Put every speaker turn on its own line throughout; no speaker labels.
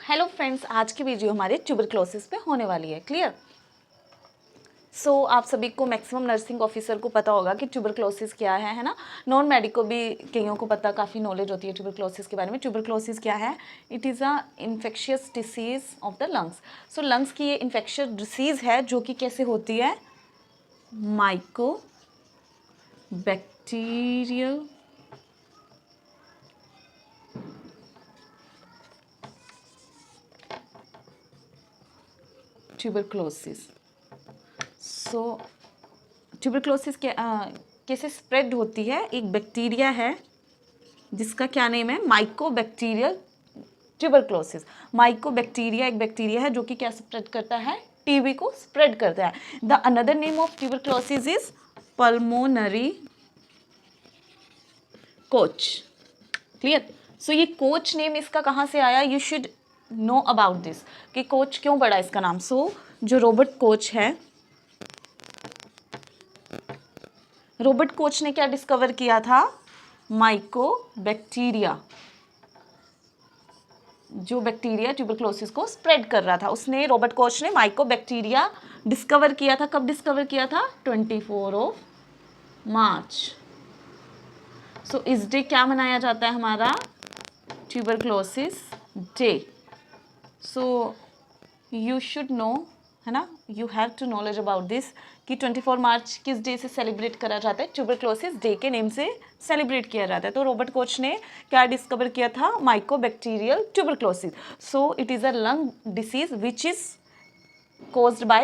Hello friends, आज की video हमारे ट्यूबरक्लोसिस पे होने वाली है। क्लियर? सो आप सभी को मैक्सिमम नर्सिंग ऑफिसर को पता होगा कि ट्यूबरक्लोसिस क्या है ना। नॉन मेडिको भी कईयों को पता, काफ़ी नॉलेज होती है ट्यूबरक्लोसिस के बारे में। ट्यूबरक्लोसिस क्या है? It is a infectious disease of the lungs. So lungs की ये इन्फेक्शियस डिसीज़ है जो कि कैसे होती है? Mycobacterial tuberculosis. So tuberculosis कैसे स्प्रेड होती है? एक बैक्टीरिया है जिसका क्या नेम है? Mycobacterial tuberculosis. माइकोबैक्टीरिया एक बैक्टीरिया है जो कि क्या स्प्रेड करता है? टीबी को स्प्रेड करता है। The another name of tuberculosis is pulmonary Koch. Clear? So ये कोच नेम इसका कहाँ से आया? You should know about this कि कोच क्यों पड़ा इसका नाम। सो जो रॉबर्ट कोच है, रॉबर्ट कोच ने क्या डिस्कवर किया था? माइकोबैक्टीरिया, जो बैक्टीरिया ट्यूबरक्लोसिस को स्प्रेड कर रहा था, उसने रॉबर्ट कोच ने माइकोबैक्टीरिया डिस्कवर किया था। कब डिस्कवर किया था? 24 मार्च। सो इस डे क्या मनाया जाता है हमारा? Tuberculosis day. So you should know, है ना, you have to knowledge about this कि 24 मार्च किस डे से सेलिब्रेट करा जाता है? ट्यूबरक्लोसिस डे के नेम से सेलिब्रेट किया जाता है। तो रॉबर्ट कोच ने क्या डिस्कवर किया था? Mycobacterial tuberculosis. So it is a lung disease which is caused by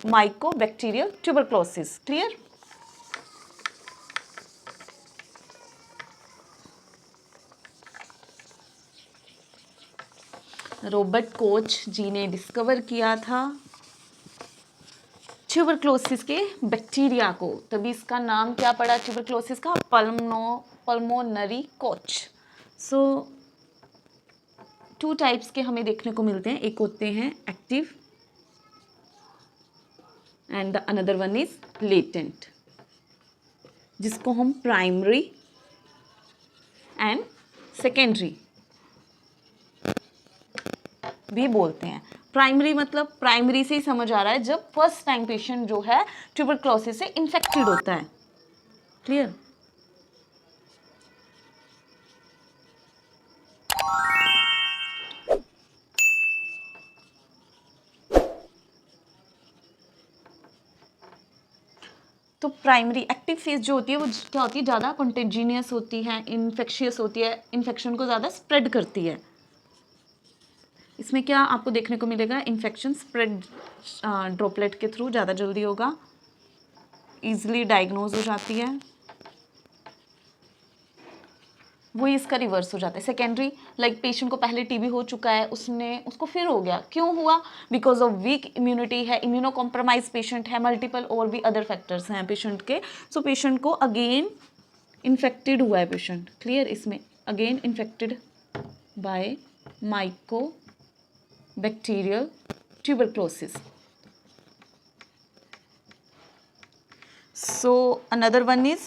mycobacterial tuberculosis. Clear? Robert Koch ji ने डिस्कवर किया था ट्यूबरक्लोसिस के बैक्टीरिया को, तभी इसका नाम क्या पड़ा ट्यूबरक्लोसिस का? Pulmonary Koch. So two types के हमें देखने को मिलते हैं। एक होते हैं active and the another one is latent, जिसको हम प्राइमरी एंड सेकेंडरी भी बोलते हैं। प्राइमरी मतलब प्राइमरी से ही समझ आ रहा है जब फर्स्ट टाइम पेशेंट जो है ट्यूबरक्लोसिस से इन्फेक्टेड होता है। क्लियर? तो प्राइमरी एक्टिव फेज जो होती है वो क्या होती है? ज़्यादा कंटेजिनियस होती है, इन्फेक्शियस होती है, इन्फेक्शन को ज़्यादा स्प्रेड करती है। इसमें क्या आपको देखने को मिलेगा? इन्फेक्शन स्प्रेड ड्रॉपलेट के थ्रू ज़्यादा जल्दी होगा, ईजिली डायग्नोज हो जाती है। वही इसका रिवर्स हो जाता है। सेकेंडरी लाइक पेशेंट को पहले टीबी हो चुका है, उसको फिर हो गया। क्यों हुआ? बिकॉज ऑफ वीक इम्यूनिटी है, इम्यूनो कॉम्प्रोमाइज पेशेंट है, मल्टीपल और भी अदर फैक्टर्स हैं पेशेंट के। सो पेशेंट को अगेन इन्फेक्टेड हुआ है पेशेंट। क्लियर? इसमें again infected by mycobacterial tuberculosis. So another one is,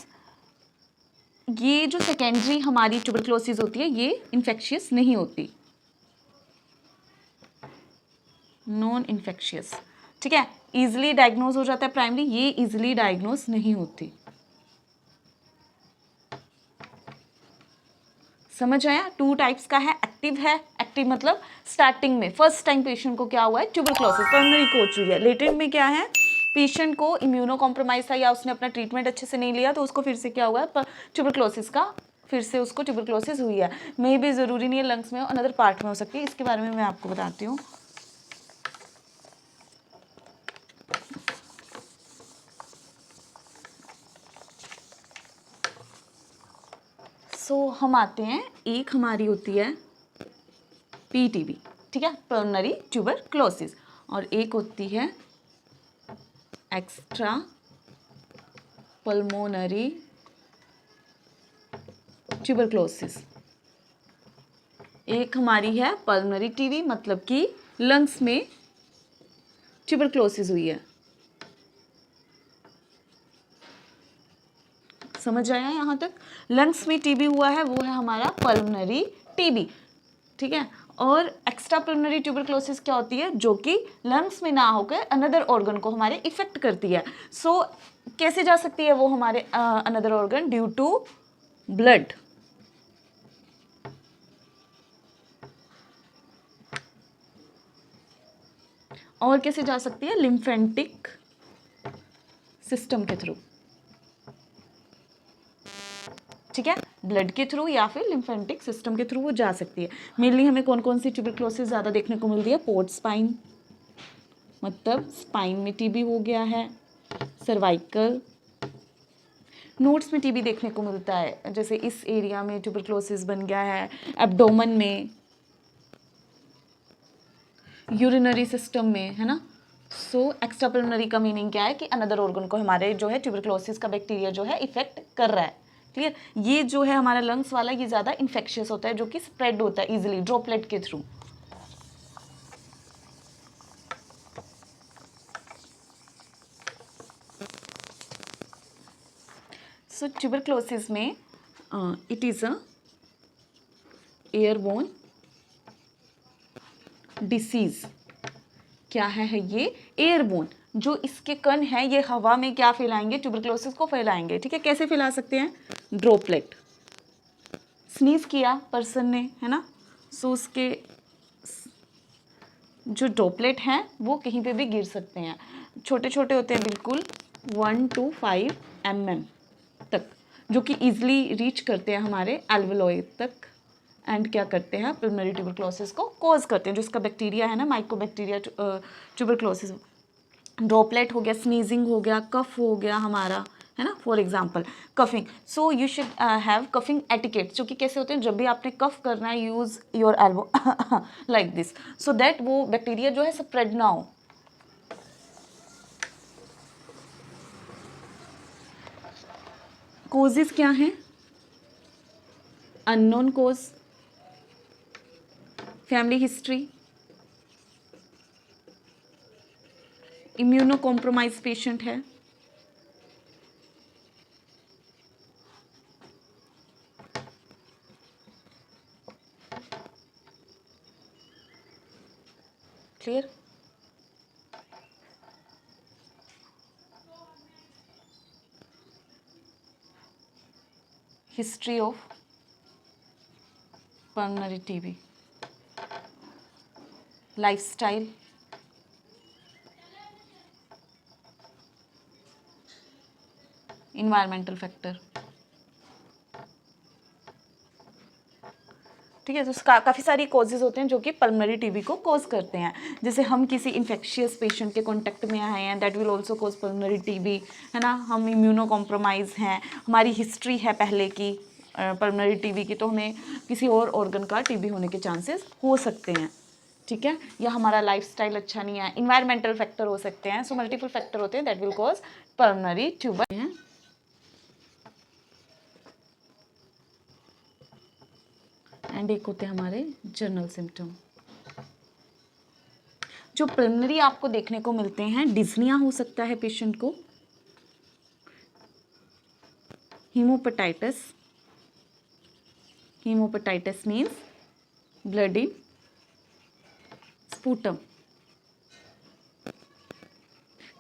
ये जो सेकेंडरी हमारी ट्यूबरक्लोसिस होती है ये इन्फेक्शियस नहीं होती, नॉन इन्फेक्शियस। ठीक है? इजिली डायग्नोज हो जाता है प्राइमरी, ये इजिली डायग्नोज नहीं होती। समझ आया? टू टाइप्स का है। एक्टिव है, एक्टिव मतलब स्टार्टिंग में फर्स्ट टाइम पेशेंट को क्या हुआ है? ट्यूबरक्लोसिस, पल्मोनरी कोच हुई है। लेटेंट में क्या है? पेशेंट को इम्यूनो कॉम्प्रोमाइज था या उसने अपना ट्रीटमेंट अच्छे से नहीं लिया तो उसको फिर से क्या हुआ है? ट्यूबरक्लोसिस का, फिर से उसको ट्यूबरक्लोसिस हुई है। मे भी ज़रूरी नहीं है लंग्स में हो, अनदर पार्ट में हो सकती है। इसके बारे में मैं आपको बताती हूँ। सो हम आते हैं, एक हमारी होती है पीटीबी, ठीक है, पल्मोनरी ट्यूबरक्लोसिस, और एक होती है एक्स्ट्रा पल्मोनरी ट्यूबरक्लोसिस। एक हमारी है पल्मोनरी टीबी, मतलब कि लंग्स में ट्यूबरक्लोसिस हुई है। समझ आया यहाँ तक? लंग्स में टीबी हुआ है वो है हमारा पल्मोनरी टीबी। ठीक है? और एक्स्ट्रा एक्स्ट्रा पल्मोनरी ट्यूबरक्लोसिस क्या होती है, जो कि लंग्स में ना होकर अनदर ऑर्गन को हमारे इफेक्ट करती है. सो कैसे जा सकती है वो हमारे another organ, due to blood. और कैसे जा सकती है, लिम्फेटिक सिस्टम के थ्रू. ठीक है, ब्लड के थ्रू या फिर लिम्फेटिक सिस्टम के थ्रू वो जा सकती है. मेनली हमें कौन कौन सी ट्यूबरक्लोसिस ज़्यादा देखने को मिलती है, पोर्ट स्पाइन, मतलब स्पाइन में टीबी हो गया है, सर्वाइकल, नोट्स में टीबी देखने को मिलता है, जैसे इस एरिया में ट्यूबरक्लोसिस बन गया है, एब्डोमेन में, यूरिनरी सिस्टम में, है ना. सो एक्स्ट्रा पल्मोनरी का मीनिंग क्या है कि अनदर ऑर्गन को हमारे जो है ट्यूबरक्लोसिस का बैक्टीरिया जो है इफेक्ट कर रहा है. क्लियर. ये जो है हमारा लंग्स वाला, ये ज़्यादा इन्फेक्शियस होता है, जो कि स्प्रेड होता है इजीली ड्रॉपलेट के थ्रू. सो ट्यूबरक्लोसिस में it is a airborne disease. क्या है ये, एयरबोर्न. जो इसके कण हैं ये हवा में क्या फैलाएंगे, ट्यूबरक्लोसिस को फैलाएंगे. ठीक है, कैसे फैला सकते हैं, ड्रॉपलेट. स्नीज किया पर्सन ने, है ना, सो उसके जो ड्रॉपलेट हैं वो कहीं पे भी गिर सकते हैं. छोटे छोटे होते हैं बिल्कुल 1 to 5 mm तक, जो कि ईजिली रीच करते हैं हमारे एल्वेलोई तक, एंड क्या करते हैं, पल्मोनरी ट्यूबरक्लोसिस को कॉज करते हैं. जो इसका बैक्टीरिया है ना, माइकोबैक्टीरिया ट्यूबरक्लोसिस. ड्रॉपलेट हो गया, स्नीजिंग हो गया, कफ हो गया हमारा, है ना, for example coughing. So you should have coughing etiquette, जो कि कैसे होते हैं, जब भी आपने कफ करना है use your elbow like this, so that वो बैक्टीरिया जो है स्प्रेड ना हो. कोजेस क्या हैं, unknown cause, family history, immunocompromise patient है, clear. History of pulmonary TB, lifestyle, environmental factor. ठीक है, तो काफ़ी सारी कॉजेज़ होते हैं जो कि पल्मोनरी टीबी को कॉज करते हैं. जैसे हम किसी इन्फेक्शियस पेशेंट के कांटेक्ट में आए हैं, that will also cause pulmonary TB, है ना. हम इम्यूनो कॉम्प्रोमाइज़ हैं, हमारी हिस्ट्री है पहले की पल्मोनरी टीबी की, तो हमें किसी और ऑर्गन का टीबी होने के चांसेस हो सकते हैं. ठीक है, या हमारा लाइफस्टाइल अच्छा नहीं है, इन्वायरमेंटल फैक्टर हो सकते हैं. सो मल्टीपल फैक्टर होते हैं that will cause pulmonary tuber. And एक होते हैं हमारे जनरल सिम्टम. जो पल्मोनरी आपको देखने को मिलते हैं, डिस्निया हो सकता है पेशेंट को, haemoptysis, haemoptysis means blood in sputum,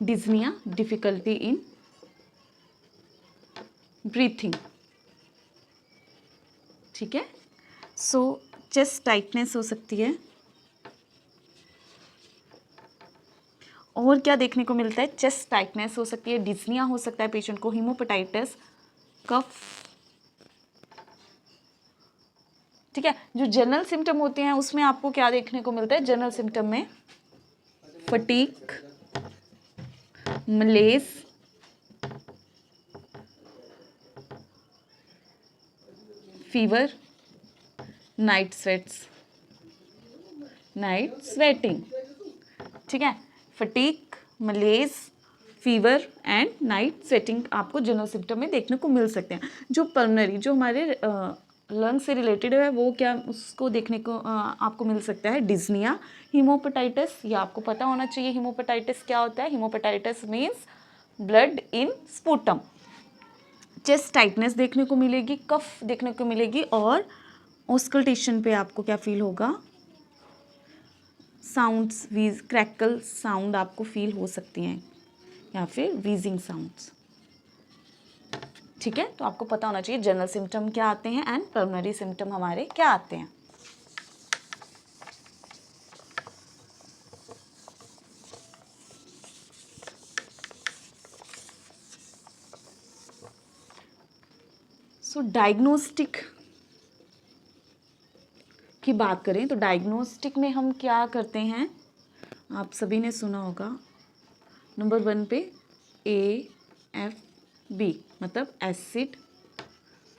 dyspnoea, difficulty in breathing. ठीक है, सो चेस्ट टाइटनेस हो सकती है. और क्या देखने को मिलता है, चेस्ट टाइटनेस हो सकती है, डिस्निया हो सकता है पेशेंट को, हीमोपेटाइटिस, कफ. ठीक है, जो जनरल सिम्टम होते हैं उसमें आपको क्या देखने को मिलता है, जनरल सिम्टम में fatigue, malaise, fever, night sweats, night sweating. ठीक है, fatigue, malaise, fever and night sweating आपको जनरल सिम्टम में देखने को मिल सकते हैं. जो पल्मोनरी, जो हमारे लंग से रिलेटेड है, वो क्या उसको देखने को आपको मिल सकता है, डिस्निया, हीमोपेटाइटिस. ये आपको पता होना चाहिए हीमोपेटाइटिस क्या होता है. Haemoptysis means blood in sputum. Chest tightness देखने को मिलेगी, कफ देखने को मिलेगी, और ऑस्कल्टेशन पे आपको क्या फील होगा, साउंड्स, वीज, क्रैकल साउंड आपको फील हो सकती हैं या फिर वीजिंग साउंड्स। ठीक है, तो आपको पता होना चाहिए जनरल सिम्टम क्या आते हैं एंड पल्मोनरी सिम्टम हमारे क्या आते हैं। सो डायग्नोस्टिक की बात करें तो डायग्नोस्टिक में हम क्या करते हैं, आप सभी ने सुना होगा नंबर 1 पे AFB मतलब एसिड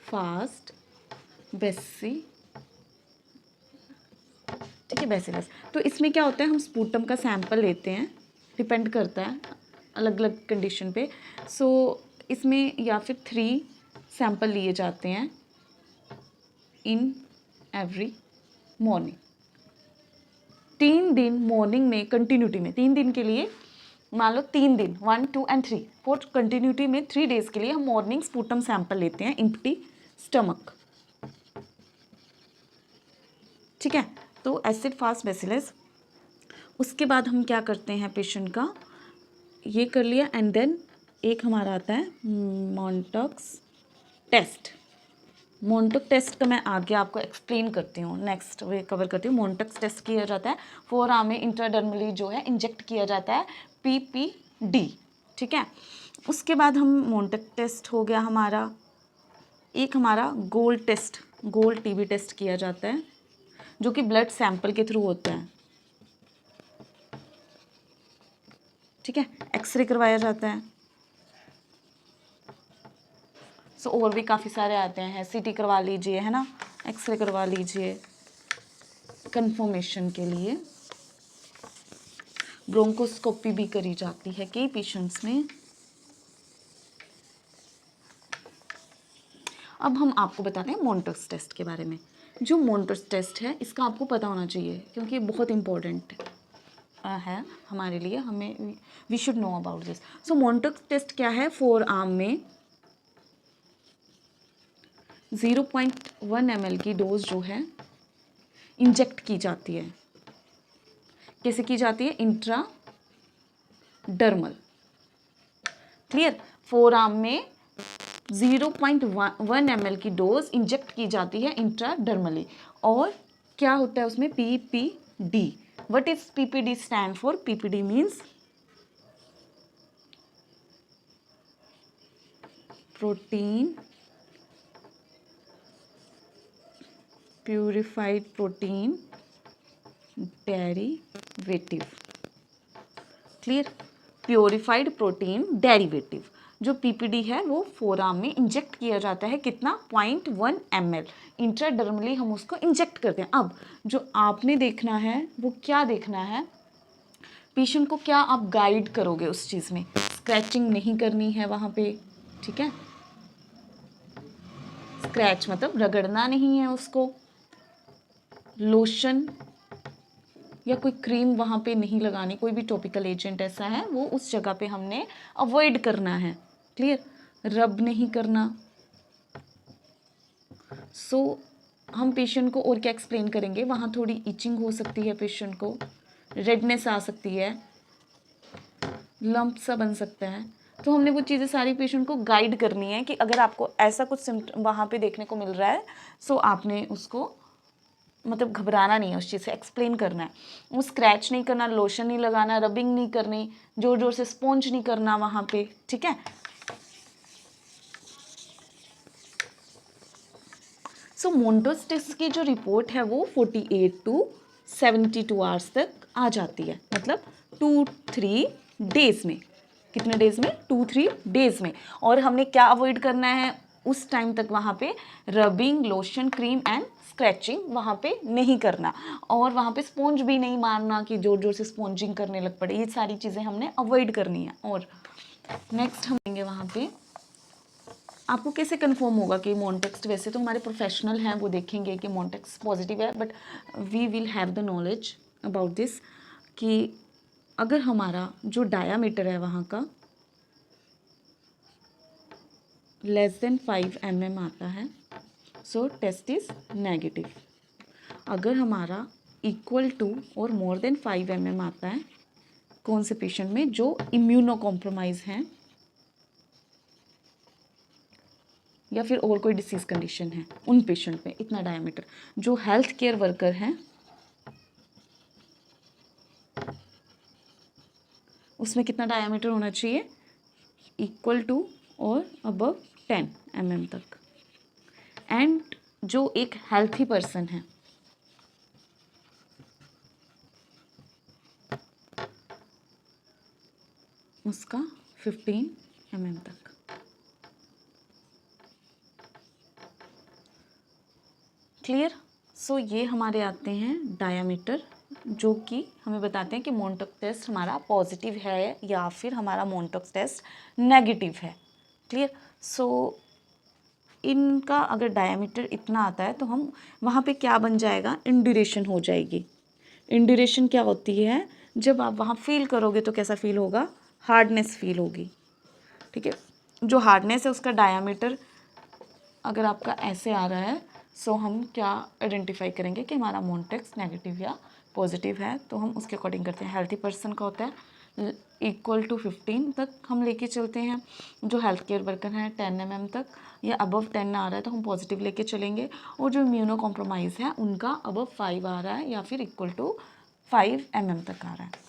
फास्ट बेसी, ठीक है, बेसिलस। तो इसमें क्या होता है, हम स्पूटम का सैंपल लेते हैं, डिपेंड करता है अलग अलग कंडीशन पे। सो इसमें या फिर 3 सैंपल लिए जाते हैं इन एवरी मॉर्निंग। 3 दिन मॉर्निंग में कंटिन्यूटी में, 3 दिन के लिए, मान लो 3 दिन 1, 2 एंड 3 फॉर कंटिन्यूटी में 3 डेज के लिए हम मॉर्निंग स्पूटम सैंपल लेते हैं एम्प्टी स्टमक। ठीक है, तो एसिड फास्ट बेसिलस। उसके बाद हम क्या करते हैं, पेशेंट का ये कर लिया एंड देन एक हमारा आता है मॉन्टक्स टेस्ट। मॉन्टक टेस्ट का मैं आगे आपको एक्सप्लेन करती हूँ, नेक्स्ट वे कवर करती हूँ। मॉन्टक्स टेस्ट किया जाता है फोर आर्म में इंट्राडर्मली जो है इंजेक्ट किया जाता है PPD। ठीक है, उसके बाद हम मॉन्टक टेस्ट हो गया हमारा। एक हमारा gold test, gold TB test किया जाता है जो कि ब्लड सैंपल के थ्रू होता है। ठीक है, एक्सरे करवाया जाता है। सो और भी काफ़ी सारे आते हैं, CT करवा लीजिए, है ना, एक्सरे करवा लीजिए कंफर्मेशन के लिए। ब्रोंकोस्कोपी भी करी जाती है कई पेशेंट्स में। अब हम आपको बताते हैं मॉन्टक्स टेस्ट के बारे में। जो मॉन्टक्स टेस्ट है इसका आपको पता होना चाहिए क्योंकि ये बहुत इंपॉर्टेंट है हमारे लिए, हमें we should know about this. So Mantoux test क्या है, फोर आर्म में 0.1 ml की डोज जो है इंजेक्ट की जाती है। कैसे की जाती है, intra dermal. Clear, four arm में 0.1 ml की डोज इंजेक्ट की जाती है इंट्राडर्मली। और क्या होता है उसमें, PPD। What is PPD stand for, PPD means protein purified protein derivative. Clear, purified protein derivative. जो PPD है वो फोर आर्म में इंजेक्ट किया जाता है, कितना, 0.1 ml इंट्राडर्मली हम उसको इंजेक्ट करते हैं। अब जो आपने देखना है वो क्या देखना है, पेशेंट को क्या आप गाइड करोगे उस चीज़ में, स्क्रैचिंग नहीं करनी है वहाँ पे। ठीक है, स्क्रैच मतलब रगड़ना नहीं है उसको, लोशन या कोई क्रीम वहाँ पे नहीं लगानी, कोई भी टॉपिकल एजेंट ऐसा है वो उस जगह पे हमने अवॉइड करना है। क्लियर, रब नहीं करना। सो हम पेशेंट को और क्या एक्सप्लेन करेंगे, वहाँ थोड़ी इचिंग हो सकती है, पेशेंट को रेडनेस आ सकती है, लंप सा बन सकता है। तो हमने वो चीज़ें सारी पेशेंट को गाइड करनी है कि अगर आपको ऐसा कुछ सिम्टम वहाँ पे देखने को मिल रहा है सो आपने उसको मतलब घबराना नहीं है, उस चीज़ से एक्सप्लेन करना है। वो स्क्रैच नहीं करना, लोशन नहीं लगाना, रबिंग नहीं करनी, जोर जोर से स्पॉन्ज नहीं करना वहाँ पे। ठीक है, सो मॉन्टक्स टेस्ट की जो रिपोर्ट है वो 48 to 72 आवर्स तक आ जाती है, मतलब 2-3 डेज में। कितने डेज में, 2-3 डेज में। और हमने क्या अवॉइड करना है उस टाइम तक, वहाँ पे rubbing, lotion, cream and scratching वहाँ पे नहीं करना, और वहाँ पे स्पॉन्ज भी नहीं मारना कि जोर जोर से स्पॉन्जिंग करने लग पड़े। ये सारी चीज़ें हमने अवॉइड करनी है। और नेक्स्ट हम लेंगे वहाँ पे आपको कैसे कंफर्म होगा कि मॉन्टेक्स, वैसे तो हमारे प्रोफेशनल हैं वो देखेंगे कि मॉन्टेक्स पॉजिटिव है, but we will have the knowledge about this कि अगर हमारा जो डायामीटर है वहाँ का लेस देन 5 mm आता है सो टेस्ट इज़ नेगेटिव। अगर हमारा इक्वल टू और मोर देन 5 mm आता है कौन से पेशेंट में, जो इम्यूनो कॉम्प्रोमाइज हैं या फिर और कोई डिसीज़ कंडीशन है, उन पेशेंट में इतना डायमीटर। जो हेल्थ केयर वर्कर हैं उसमें कितना डायमीटर होना चाहिए, इक्वल टू और अबव 10 mm तक। एंड जो एक हेल्थी पर्सन है उसका 15 mm तक। क्लियर। सो ये हमारे आते हैं डायामीटर, जो कि हमें बताते हैं कि मोनटॉक टेस्ट हमारा पॉजिटिव है या फिर हमारा मोनटॉक टेस्ट नेगेटिव है। क्लियर। सो इनका अगर डायामीटर इतना आता है तो हम वहाँ पे क्या बन जाएगा, इंड्यूरेशन हो जाएगी। इंड्यूरेशन क्या होती है, जब आप वहाँ फील करोगे तो कैसा फील होगा, हार्डनेस फील होगी। ठीक है, जो हार्डनेस है उसका डायामीटर अगर आपका ऐसे आ रहा है, सो हम क्या आइडेंटिफाई करेंगे कि हमारा मोनटेक्स नेगेटिव या पॉजिटिव है, तो हम उसके अकॉर्डिंग करते हैं। हेल्थी पर्सन का होता है इक्वल टू 15 तक हम लेके चलते हैं। जो हेल्थ केयर वर्कर हैं 10 mm तक, या अबव 10 आ रहा है तो हम पॉजिटिव लेके चलेंगे। और जो इम्यूनो कॉम्प्रोमाइज़ है उनका अबव 5 आ रहा है या फिर इक्वल टू 5 mm तक आ रहा है।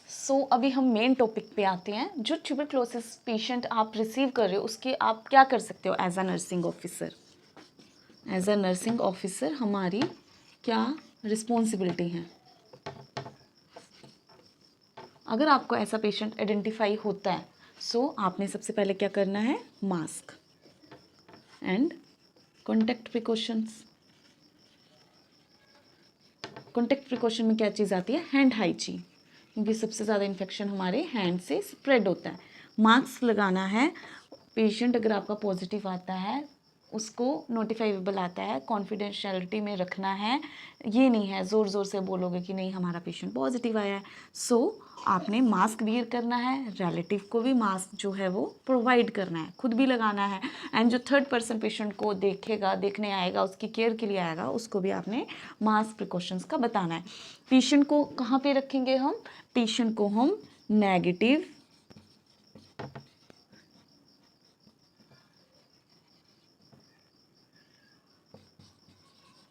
सो अभी हम मेन टॉपिक पे आते हैं। जो ट्यूबरक्लोसिस पेशेंट आप रिसीव कर रहे हो उसके आप क्या कर सकते हो as a nursing officer. As a nursing officer हमारी क्या रिस्पॉन्सिबिलिटी है। अगर आपको ऐसा पेशेंट आइडेंटिफाई होता है, सो आपने सबसे पहले क्या करना है, mask and contact precautions. Contact precaution में क्या चीज़ आती है, हैंड हाइजीन, क्योंकि सबसे ज़्यादा इन्फेक्शन हमारे हैंड से स्प्रेड होता है। मास्क लगाना है। पेशेंट अगर आपका पॉजिटिव आता है उसको नोटिफाइबल आता है, कॉन्फिडेंशियलिटी में रखना है। ये नहीं है ज़ोर ज़ोर से बोलोगे कि नहीं हमारा पेशेंट पॉजिटिव आया है। सो आपने मास्क वियर करना है, रिलेटिव को भी मास्क जो है वो प्रोवाइड करना है, खुद भी लगाना है। एंड जो थर्ड पर्सन पेशेंट को देखने आएगा, उसकी केयर के लिए आएगा, उसको भी आपने मास्क प्रिकॉशंस का बताना है। पेशेंट को कहाँ पे रखेंगे हम, पेशेंट को हम नेगेटिव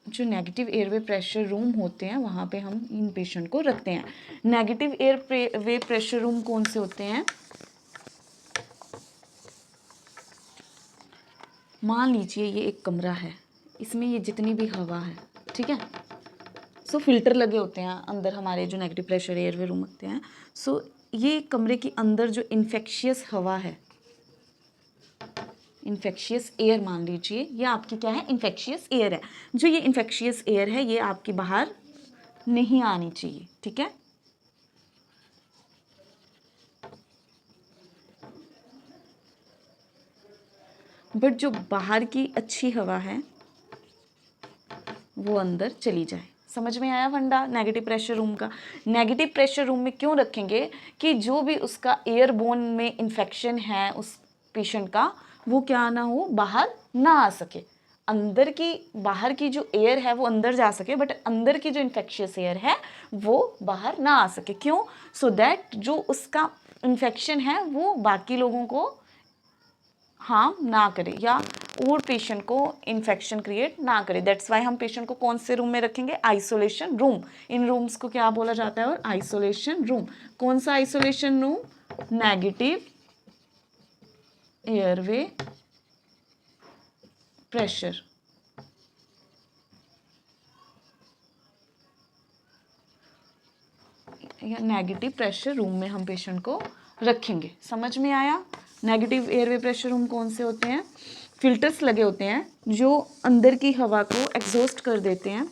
जो नेगेटिव एयरवे प्रेशर रूम होते हैं वहाँ पे हम इन पेशेंट को रखते हैं। नेगेटिव एयरवे प्रेशर रूम कौन से होते हैं, मान लीजिए ये एक कमरा है, इसमें ये जितनी भी हवा है, ठीक है, सो फिल्टर लगे होते हैं अंदर हमारे जो नेगेटिव प्रेशर एयरवे रूम होते हैं। सो ये कमरे के अंदर जो इन्फेक्शियस हवा है, इन्फेक्शियस एयर मान लीजिए, ये आपकी क्या है, इन्फेक्शियस एयर है। जो ये इन्फेक्शियस एयर है ये आपकी बाहर नहीं आनी चाहिए, ठीक है। बट जो बाहर की अच्छी हवा है वो अंदर चली जाए। समझ में आया फंडा नेगेटिव प्रेशर रूम का। नेगेटिव प्रेशर रूम में क्यों रखेंगे कि जो भी उसका एयरबोन में इन्फेक्शन है उस पेशेंट का, वो क्या ना हो, बाहर ना आ सके। अंदर की बाहर की जो एयर है वो अंदर जा सके, बट अंदर की जो इन्फेक्शियस एयर है वो बाहर ना आ सके। क्यों, सो दैट जो उसका इन्फेक्शन है वो बाकी लोगों को हार्म ना करे या और पेशेंट को इन्फेक्शन क्रिएट ना करे। दैट्स वाई हम पेशेंट को कौन से रूम में रखेंगे, आइसोलेशन रूम। इन रूम्स को क्या बोला जाता है, और आइसोलेशन रूम। कौन सा isolation room, negative airway pressure. Negative pressure room में हम पेशेंट को रखेंगे। समझ में आया। नेगेटिव एयरवे प्रेशर रूम कौन से होते हैं, फिल्टर्स लगे होते हैं जो अंदर की हवा को एग्जॉस्ट कर देते हैं,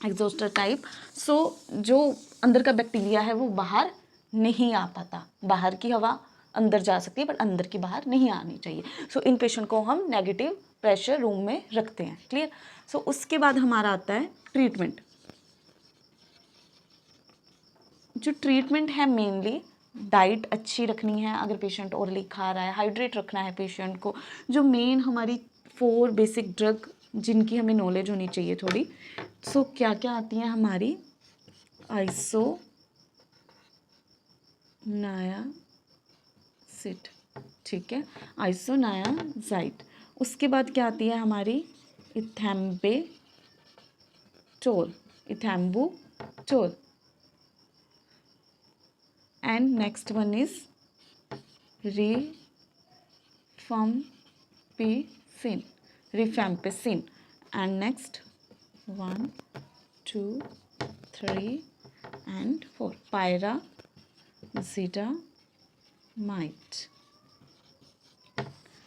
एग्जॉस्टर टाइप। सो जो अंदर का बैक्टीरिया है वो बाहर नहीं आ पाता। बाहर की हवा अंदर जा सकती है बट अंदर की बाहर नहीं आनी चाहिए। सो इन पेशेंट को हम नेगेटिव प्रेशर रूम में रखते हैं। क्लियर। सो उसके बाद हमारा आता है ट्रीटमेंट। जो ट्रीटमेंट है मेनली डाइट अच्छी रखनी है, अगर पेशेंट ओरली खा रहा है, हाइड्रेट रखना है पेशेंट को। जो मेन हमारी 4 बेसिक ड्रग जिनकी हमें नॉलेज होनी चाहिए थोड़ी, सो क्या क्या आती हैं हमारी, आइसोनायासिड, ठीक है, आइसोनायाजाइड। उसके बाद क्या आती है हमारी इथैम्बुटोल, and next one is rifampicin, and next 1 2 3 and 4 pyrazinamide।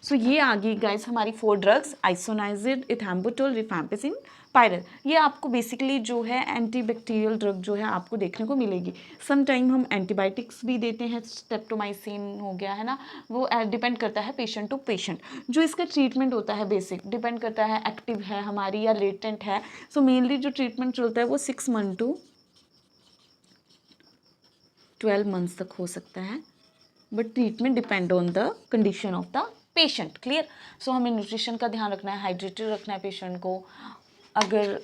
सो ये आ गई गाइस हमारी 4 ड्रग्स, आइसोनाइजिड, इथैम्बुटोल, रिफैम्पिसिन, पायरल। ये आपको बेसिकली जो है एंटीबैक्टीरियल ड्रग जो है आपको देखने को मिलेगी। सम टाइम हम एंटीबायोटिक्स भी देते हैं, स्ट्रेप्टोमाइसिन हो गया है ना, वो डिपेंड करता है पेशेंट टू पेशेंट। जो इसका ट्रीटमेंट होता है बेसिक डिपेंड करता है एक्टिव है हमारी या लेटेंट है। सो मेनली जो ट्रीटमेंट चलता है वो 6 मंथ टू 12 मंथ्स तक हो सकता है, but treatment depend on the condition of the patient. Clear. So हमें न्यूट्रिशन का ध्यान रखना है, हाइड्रेटेड रखना है पेशेंट को। अगर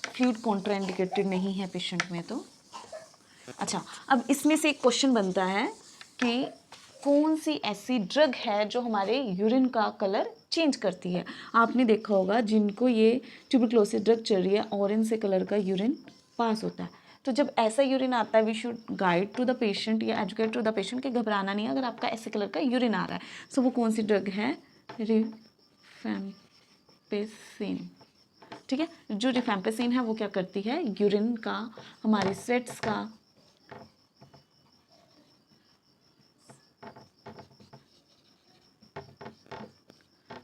फ्लूइड कॉन्ट्राइंडिकेटेड नहीं है पेशेंट में तो अच्छा। अब इसमें से एक क्वेश्चन बनता है कि कौन सी ऐसी ड्रग है जो हमारे यूरिन का कलर चेंज करती है। आपने देखा होगा जिनको ये ट्यूबरक्लोसिस ड्रग चल रही है, ऑरेंज से कलर का यूरिन पास होता है। तो जब ऐसा यूरिन आता है we should guide to the patient या एजुकेट टू द पेशेंट कि घबराना नहीं है अगर आपका ऐसे कलर का यूरिन आ रहा है। सो वो कौन सी ड्रग है, रिफैम्पिसिन, ठीक है। जो रिफैम्पिसिन है वो क्या करती है, यूरिन का, हमारे स्वेट्स का,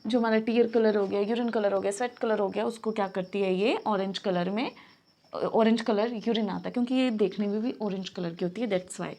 जो हमारा टीयर कलर हो गया, यूरिन कलर हो गया, स्वेट कलर हो गया, उसको क्या करती है ये ऑरेंज कलर में, ऑरेंज कलर यूरिन आता है क्योंकि ये देखने में भी ऑरेंज कलर की होती है, दैट्स वाई।